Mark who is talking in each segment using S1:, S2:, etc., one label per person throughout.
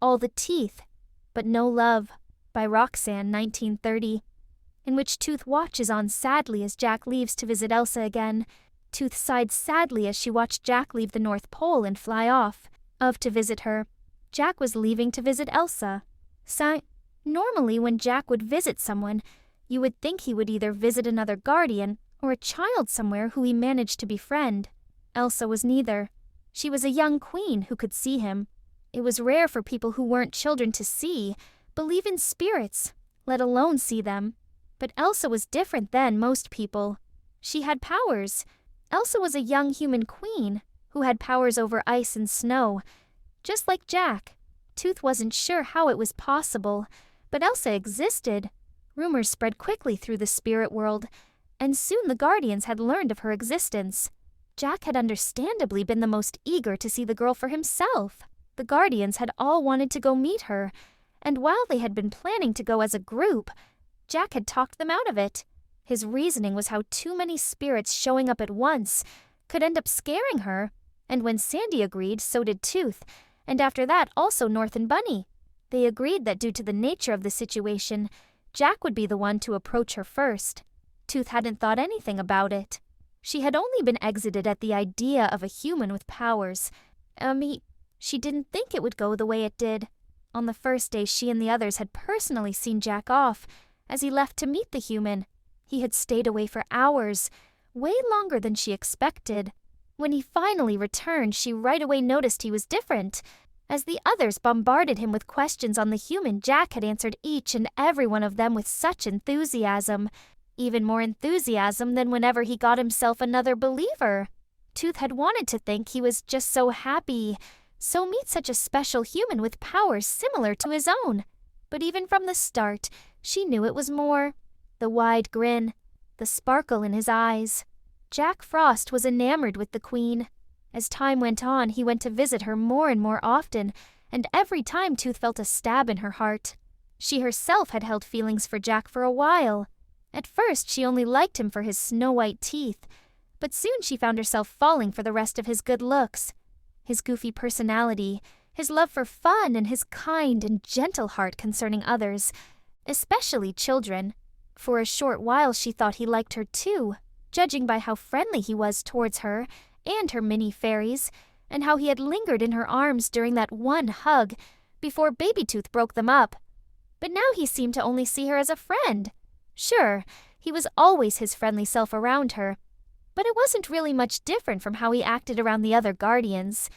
S1: All the Teeth, but No Love by Roxan1930, in which Tooth watches on sadly as Jack leaves to visit Elsa again. Tooth sighed sadly as she watched Jack leave the North Pole and fly off, to visit her. Jack was leaving to visit Elsa. Normally when Jack would visit someone, you would think he would either visit another guardian or a child somewhere who he managed to befriend. Elsa was neither. She was a young queen who could see him. It was rare for people who weren't children to believe in spirits, let alone see them. But Elsa was different than most people. She had powers. Elsa was a young human queen who had powers over ice and snow. Just like Jack, Tooth wasn't sure how it was possible, but Elsa existed. Rumors spread quickly through the spirit world, and soon the guardians had learned of her existence. Jack had understandably been the most eager to see the girl for himself. The guardians had all wanted to go meet her, and while they had been planning to go as a group, Jack had talked them out of it. His reasoning was how too many spirits showing up at once could end up scaring her, and when Sandy agreed, so did Tooth, and after that also North and Bunny. They agreed that due to the nature of the situation, Jack would be the one to approach her first. Tooth hadn't thought anything about it. She had only been exited at the idea of a human with powers. She didn't think it would go the way it did. On the first day, she and the others had personally seen Jack off as he left to meet the human. He had stayed away for hours, way longer than she expected. When he finally returned, she right away noticed he was different. As the others bombarded him with questions on the human, Jack had answered each and every one of them with such enthusiasm. Even more enthusiasm than whenever he got himself another believer. Tooth had wanted to think he was just so happy, so meet such a special human with powers similar to his own. But even from the start, she knew it was more. The wide grin, the sparkle in his eyes. Jack Frost was enamored with the queen. As time went on, he went to visit her more and more often, and every time Tooth felt a stab in her heart. She herself had held feelings for Jack for a while. At first, she only liked him for his snow-white teeth, but soon she found herself falling for the rest of his good looks. His goofy personality, his love for fun, and his kind and gentle heart concerning others, especially children. For a short while she thought he liked her too, judging by how friendly he was towards her and her mini fairies, and how he had lingered in her arms during that one hug before Baby Tooth broke them up. But now he seemed to only see her as a friend. Sure, he was always his friendly self around her, but it wasn't really much different from how he acted around the other guardians.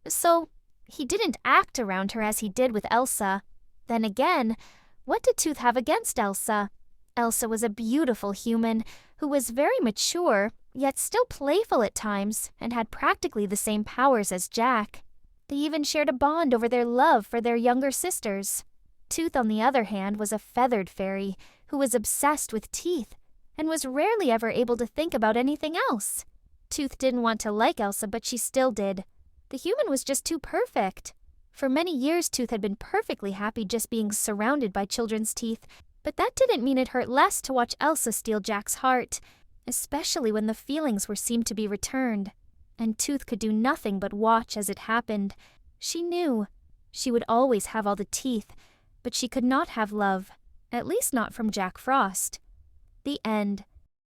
S1: So, he didn't act around her as he did with Elsa. Then again, what did Tooth have against Elsa? Elsa was a beautiful human who was very mature, yet still playful at times, and had practically the same powers as Jack. They even shared a bond over their love for their younger sisters. Tooth, on the other hand, was a feathered fairy who was obsessed with teeth and was rarely ever able to think about anything else. Tooth didn't want to like Elsa, but she still did. The human was just too perfect. For many years, Tooth had been perfectly happy just being surrounded by children's teeth, but that didn't mean it hurt less to watch Elsa steal Jack's heart, especially when the feelings seemed to be returned. And Tooth could do nothing but watch as it happened. She knew she would always have all the teeth, but she could not have love, at least not from Jack Frost. The end.